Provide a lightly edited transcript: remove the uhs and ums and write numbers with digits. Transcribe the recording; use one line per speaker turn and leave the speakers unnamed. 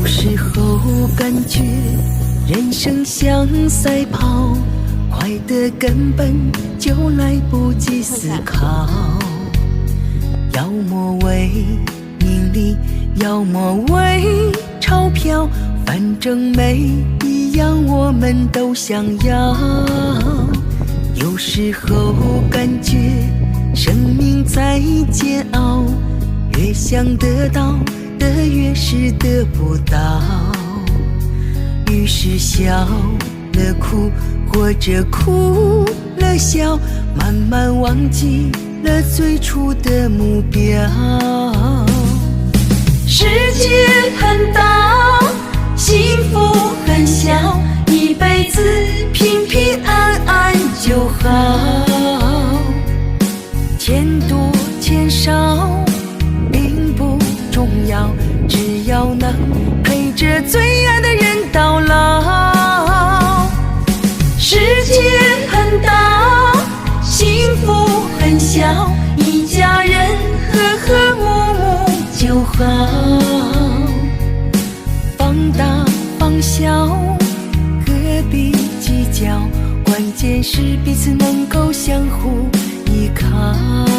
有时候感觉人生像赛跑，快得根本就来不及思考。要么为名利，要么为钞票，反正每一样我们都想要。有时候感觉生命在煎熬，越想得到的越是得不到，于是笑了哭，或者哭了笑，慢慢忘记了最初的目标。世界很大，幸福很小，一辈子平平安安就好。钱多钱少并不重要，只要能陪着最爱的人到老。世界很大，幸福很小，一家人和和睦睦就好。放大放小何必计较，关键是彼此能够相互依靠。